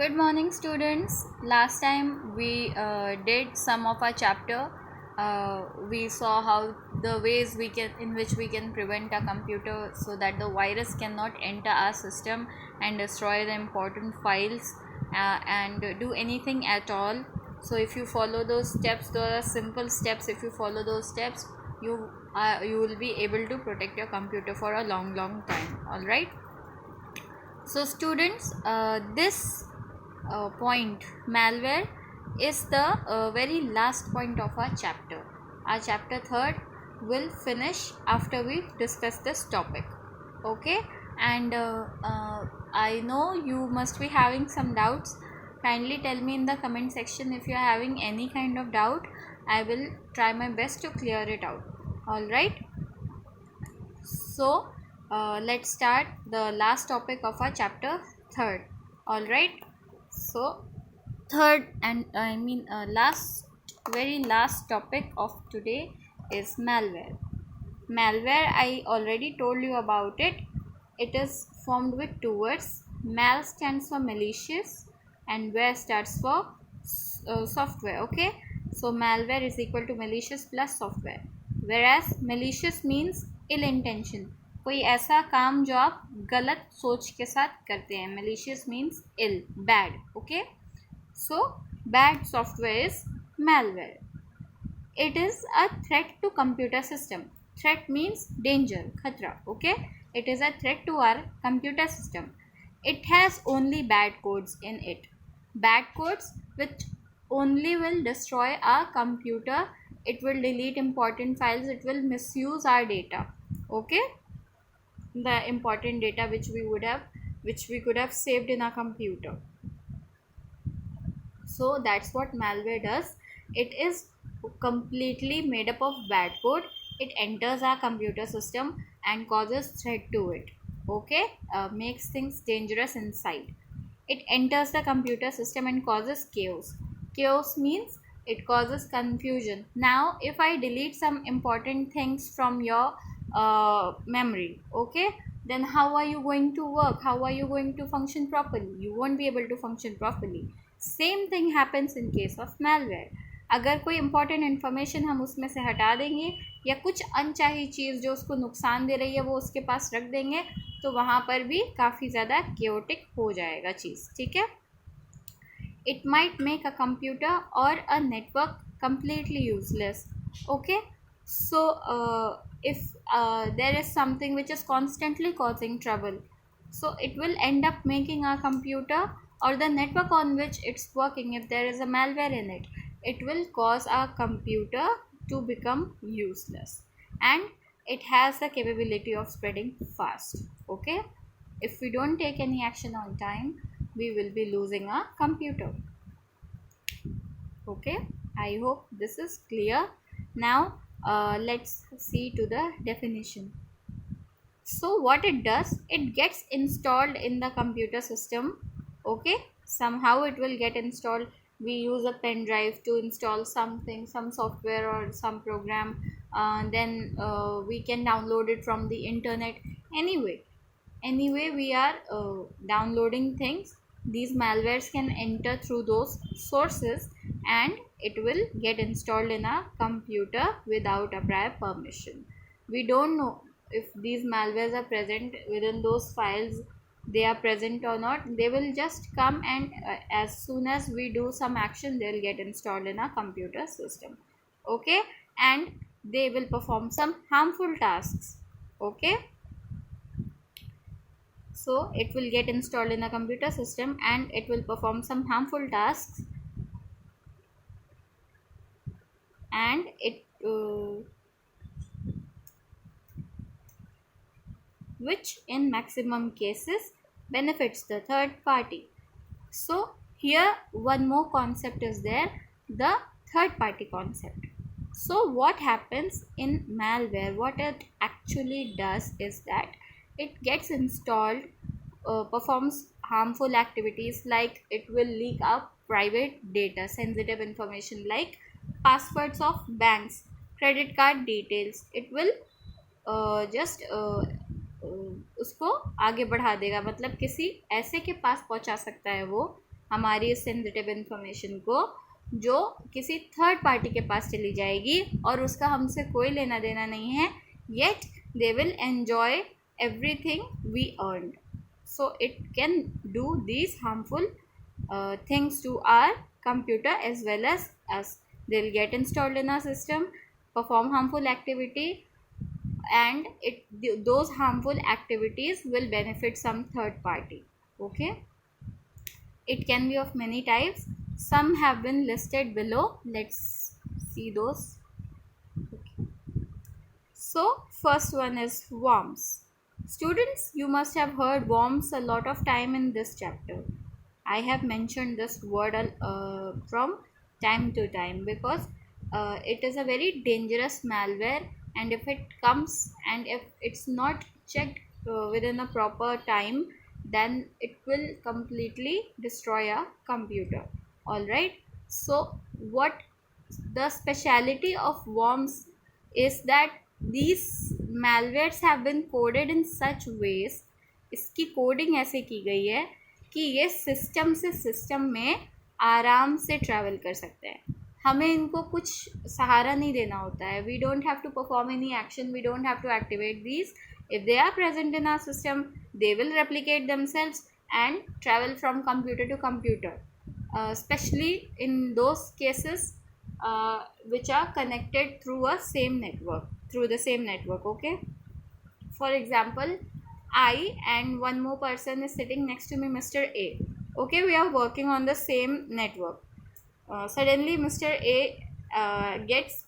Good morning, students. Last time we did some of our chapter. We saw how the ways in which we can prevent a computer so that the virus cannot enter our system and destroy the important files and do anything at all. So if you follow those steps, those are simple steps. If you follow those steps, you will be able to protect your computer for a long time. All right. So students, this point malware is the very last point of our chapter. Our chapter third will finish after we discuss this topic. Okay, and I know you must be having some doubts. Kindly tell me in the comment section if you are having any kind of doubt. I will try my best to clear it out. All right. So let's start the last topic of our chapter third. All right. So third and very last topic of today is malware. Malware, I already told you about it. It is formed with two words. Mal stands for malicious and ware stands for software. Okay, so malware is equal to malicious plus software, whereas malicious means ill intention, कोई ऐसा काम जो आप गलत सोच के साथ करते हैं. malicious means ill, bad. Okay, so bad software is malware. It is a threat to computer system. Threat means danger, khatra. Okay, it is a threat to our computer system. It has only bad codes in it. Bad codes which only will destroy our computer. It will delete important files. It will misuse our data. Okay, the important data which we could have saved in our computer. So that's what malware does. It is completely made up of bad code. It enters our computer system and causes threat to it. Okay, makes things dangerous inside. It enters the computer system and causes chaos. Chaos means it causes confusion. Now if I delete some important things from your memory, okay, then how are you going to work? How are you going to function properly? You won't be able to function properly. Same thing happens in case of malware. अगर कोई important information हम उसमें से हटा देंगे या कुछ अनचाही चीज़ जो उसको नुकसान दे रही है वो उसके पास रख देंगे तो वहाँ पर भी काफ़ी ज़्यादा केओटिक हो जाएगा चीज़. ठीक है. It might make a computer or a network completely useless. Okay, so if there is something which is constantly causing trouble, so it will end up making our computer or the network on which it's working, if there is a malware in it, it will cause our computer to become useless, and it has the capability of spreading fast. Okay, if we don't take any action on time, we will be losing our computer. Okay, I hope this is clear. Now let's see to the definition. So what it does, it gets installed in the computer system. Okay, somehow it will get installed. We use a pen drive to install something, some software or some program, then we can download it from the internet. Anyway we are downloading things. These malwares can enter through those sources and it will get installed in a computer without a prior permission. We don't know if these malwares are present within those files, they are present or not. They will just come and as soon as we do some action, they'll get installed in a computer system. Okay, and they will perform some harmful tasks. Okay, so it will get installed in a computer system and it will perform some harmful tasks, and it which in maximum cases benefits the third party. So here one more concept is there, the third party concept. So what happens in malware, what it actually does is that it gets installed, performs harmful activities, like it will leak up private data, sensitive information like passwords of banks, credit card details. It will just उसको आगे बढ़ा देगा, मतलब किसी ऐसे के पास पहुंचा सकता है वो हमारी सेंसिटिव इंफॉर्मेशन को, जो किसी थर्ड पार्टी के पास चली जाएगी और उसका हमसे कोई लेना देना नहीं है, yet they will enjoy everything we earned. So it can do these harmful things to our computer as well as us. They'll get installed in our system, perform harmful activity, and those harmful activities will benefit some third party. Okay, it can be of many types. Some have been listed below. Let's see those. Okay. So first one is worms. Students, you must have heard worms a lot of time in this chapter. I have mentioned this word from time to time because it is a very dangerous malware, and if it comes and if it's not checked within a proper time, then it will completely destroy a computer. Alright, so what the speciality of worms is that these malwares have been coded in such ways, इसकी coding ऐसे की गई है कि ये system से system में आराम से ट्रैवल कर सकते हैं. हमें इनको कुछ सहारा नहीं देना होता है. We don't have to perform any action, we don't have to activate these. If they are present in our system, they will replicate themselves and travel from computer to computer, especially in those cases which are connected through the same network. Okay, for example, I and one more person is sitting next to me, Mr. A. Okay, we are working on the same network. Suddenly Mr. A gets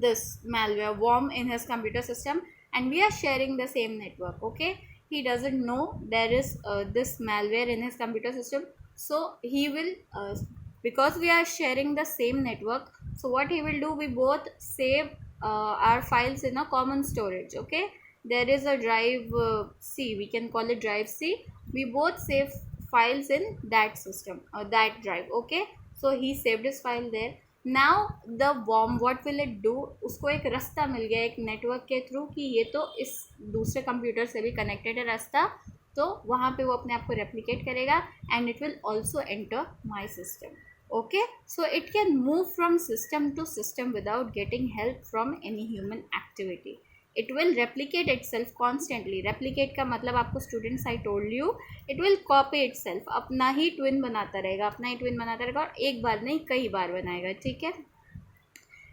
this malware worm in his computer system, and we are sharing the same network. Okay, he doesn't know there is this malware in his computer system, so he will because we are sharing the same network, so what he will do, we both save our files in a common storage. Okay, there is a drive C, we can call it drive C. We both save files in that system or that drive. Okay, so he saved his file there. Now the worm, what will it do, उसको एक रास्ता मिल गया एक network के through कि ये तो इस दूसरे कंप्यूटर से भी कनेक्टेड है रास्ता, तो वहाँ पे वो अपने आप को रेप्लिकेट करेगा and it will also enter my system. Okay, so it can move from system to system without getting help from any human activity. It will replicate itself constantly. Replicate का मतलब आपको students, I told you, it will copy itself. अपना ही twin बनाता रहेगा, अपना ही twin बनाता रहेगा, और एक बार नहीं कई बार बनाएगा. ठीक है.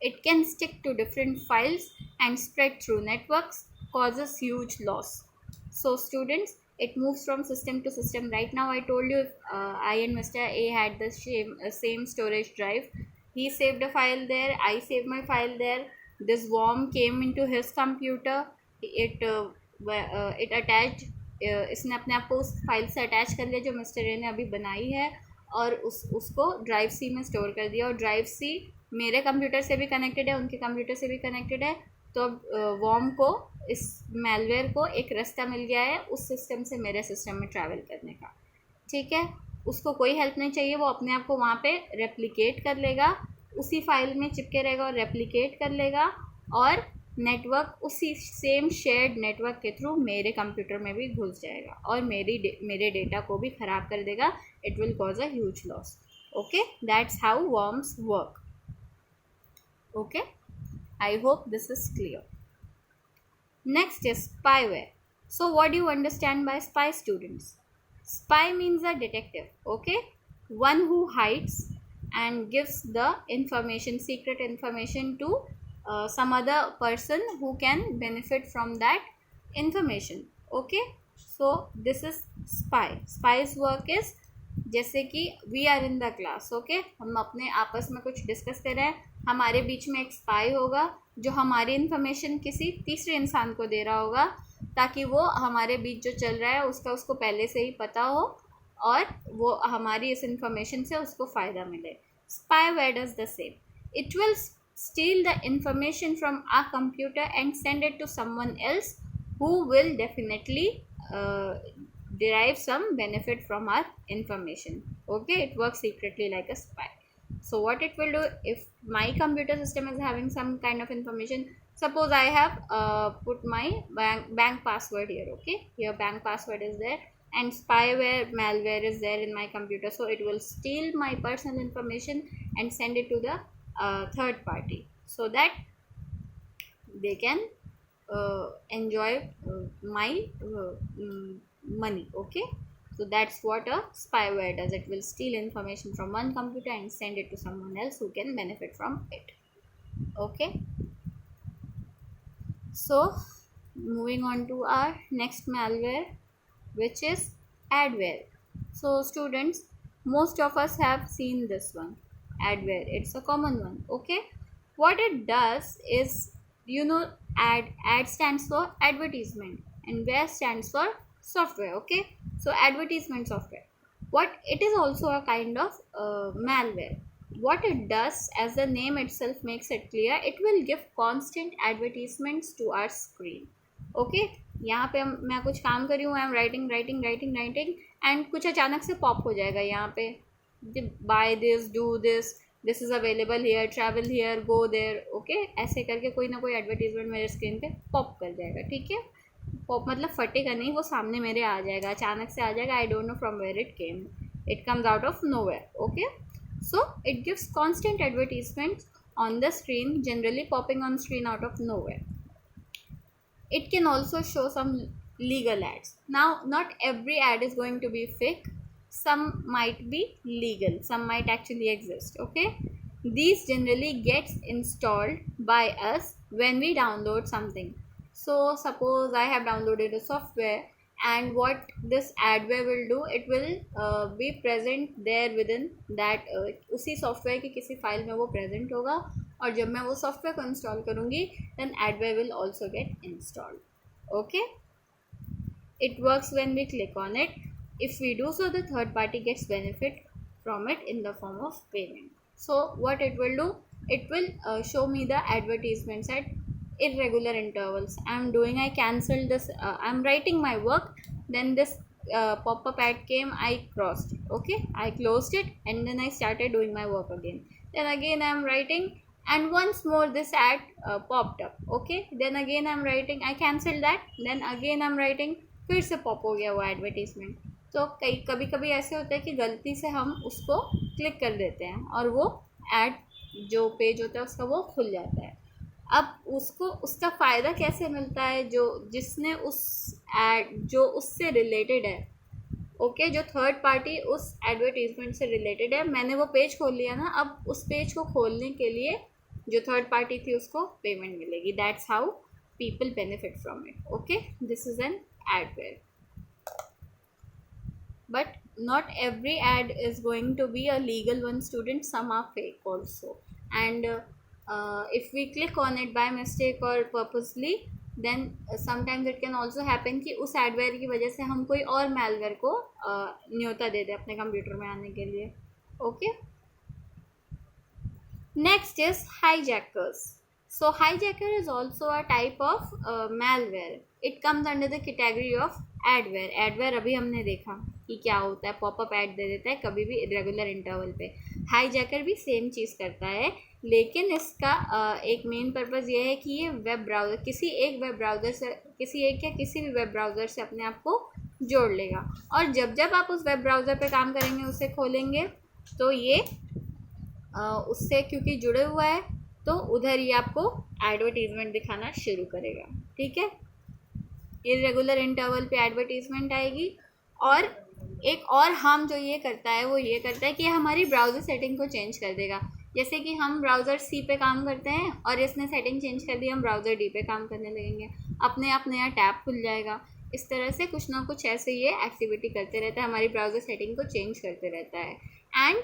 It can stick to different files and spread through networks, causes huge loss. So students, it moves from system to system. Right now I told you, if I and Mr. A had the same storage drive, he saved a file there, I saved my file there. This worm came into his computer, it attached, इसने अपने आप को उस file से attach कर लिया जो mister A ने अभी बनाई है, और उसको ड्राइव सी में स्टोर कर दिया. और ड्राइव सी मेरे कंप्यूटर से भी कनेक्टेड है, उनके कंप्यूटर से भी कनेक्टेड है. तो अब वर्म को, इस मेलवेयर को एक रास्ता मिल गया है उस सिस्टम से मेरे सिस्टम में ट्रैवल करने का. ठीक है, उसको कोई हेल्प नहीं चाहिए, वो अपने आप को वहाँ पे रेप्लिकेट कर लेगा, उसी फाइल में चिपके रहेगा और रेप्लिकेट कर लेगा, और नेटवर्क उसी सेम शेयर्ड नेटवर्क के थ्रू मेरे कंप्यूटर में भी घुस जाएगा और मेरे डेटा को भी ख़राब कर देगा. It will cause a huge loss. Okay, that's how worms work. Okay, I hope this is clear. Next is spyware. So what do you understand by spy, students? Spy means a detective, okay? One who hides and gives the information, secret information to some other person who can benefit from that information. Okay? So this is spy. Spy's work is, जैसे कि we are in the class. Okay, हम अपने आपस में कुछ discuss कर रहे हैं, हमारे बीच में एक स्पाई होगा जो हमारी इन्फॉर्मेशन किसी तीसरे इंसान को दे रहा होगा, ताकि वो हमारे बीच जो चल रहा है उसको पहले से ही पता हो और वो हमारी इस इन्फॉर्मेशन से उसको फ़ायदा मिले. Spyware does the same. It will steal the information from our computer and send it to someone else who will definitely derive some benefit from our information. Okay, it works secretly like a spy. So what it will do, if my computer system is having some kind of information, suppose I have put my bank password here. Okay, here bank password is there, and spyware malware is there in my computer, so it will steal my personal information and send it to the third party so that they can enjoy my money. Okay, so that's what a spyware does. It will steal information from one computer and send it to someone else who can benefit from it. Okay, so moving on to our next malware, which is adware. So students, most of us have seen this one, adware. It's a common one. Okay, what it does is, ad stands for advertisement and ware stands for software. Okay, so advertisement software, what it is also a kind of malware. What it does, as the name itself makes it clear, it will give constant advertisements to our screen. Okay, यहाँ पे मैं कुछ काम कर रही हूँ, I am writing writing writing writing and कुछ अचानक से पॉप हो जाएगा यहाँ पे, buy this, do this, this is available here, travel here, go there. Okay, ऐसे करके कोई ना कोई एडवर्टीजमेंट मेरे स्क्रीन पे पॉप कर जाएगा. ठीक है, पॉप मतलब फटेगा नहीं, वो सामने मेरे आ जाएगा, अचानक से आ जाएगा. I don't know from where it came, it comes out of nowhere. Okay, so it gives constant advertisements on the screen, generally popping on screen out of nowhere. It can also show some legal ads. Now, not every ad is going to be fake. Some might be legal, some might actually exist. Okay, these generally gets installed by us when we download something. So suppose I have downloaded a software, and what this adware will do, it will be present there within that उसी software की किसी file में वो present होगा, और जब मैं वो सॉफ्टवेयर को इंस्टॉल करूँगी then adware will also get installed. Okay, it works when we click on it. If we do so, the third party gets benefit from it in the form of payment. So what it will do, it will show me the advertisements at irregular intervals. I cancelled this, I'm writing my work, then this pop-up ad came, I crossed. Okay, I closed it and then I started doing my work again. Then again I'm writing, and once more this ad popped up. Okay, then again I'm writing, I cancelled that, then again I'm writing, फिर से pop हो गया वो advertisement. तो कभी कभी ऐसे होता है कि गलती से हम उसको क्लिक कर देते हैं और वो ऐड जो पेज होता है उसका वो खुल जाता है. अब उसको उसका फ़ायदा कैसे मिलता है, जो जिसने उस एड जो उससे रिलेटेड है, ओके, जो थर्ड पार्टी उस एडवर्टीजमेंट से रिलेटेड है, मैंने वो पेज खोल लिया ना, अब उस पेज को खोलने के लिए जो थर्ड पार्टी थी उसको पेमेंट मिलेगी. That's how people benefit from it. Okay, this is an adware. But not every ad is going to be a legal one, students. Some are fake also, and if we click on it by mistake or purposely, then sometimes it can also happen कि उस adware की वजह से हम कोई और malware को न्योता दे दे अपने कंप्यूटर में आने के लिए. Okay, next is hijackers. So hijacker is also a type of malware. It comes under the category of adware. Adware अभी हमने देखा कि क्या होता है, पॉपअप ऐड दे देता है कभी भी इरेगुलर इंटरवल पे. हाईजैकर भी सेम चीज़ करता है, लेकिन इसका एक मेन पर्पज़ ये है कि ये वेब ब्राउज़र, किसी एक वेब ब्राउज़र से, किसी एक या किसी भी वेब ब्राउज़र से अपने आप को जोड़ लेगा, और जब जब आप उस वेब ब्राउज़र पे काम करेंगे, उसे खोलेंगे, तो ये उससे क्योंकि जुड़े हुआ है, तो उधर ही आपको एडवर्टीज़मेंट दिखाना शुरू करेगा. ठीक है, इरेगुलर इंटरवल पे एडवर्टीज़मेंट आएगी. और एक और हार्म जो ये करता है वो ये करता है कि हमारी ब्राउज़र सेटिंग को चेंज कर देगा. जैसे कि हम ब्राउज़र सी पे काम करते हैं और इसने सेटिंग चेंज कर दी, हम ब्राउज़र डी पे काम करने लगेंगे, अपने आप नया टैब खुल जाएगा. इस तरह से कुछ ना कुछ ऐसे ये एक्टिविटी करते रहता है, हमारी ब्राउज़र सेटिंग को चेंज करते रहता है. एंड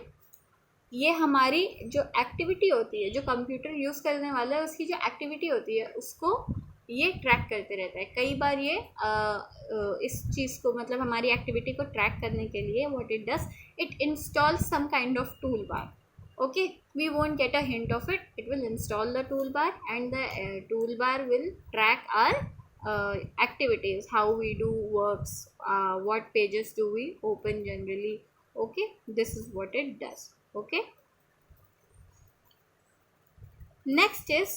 ये हमारी जो एक्टिविटी होती है, जो कंप्यूटर यूज़ करने वाला है उसकी जो एक्टिविटी होती है उसको ये ट्रैक करते रहता है. कई बार ये इस चीज़ को, मतलब हमारी एक्टिविटी को ट्रैक करने के लिए what it does, it installs some kind of toolbar. Okay, we won't get a hint of it, it will install the toolbar and the toolbar will track our activities, how we do works, what pages do we open generally. Okay, this is what it does. Okay, next is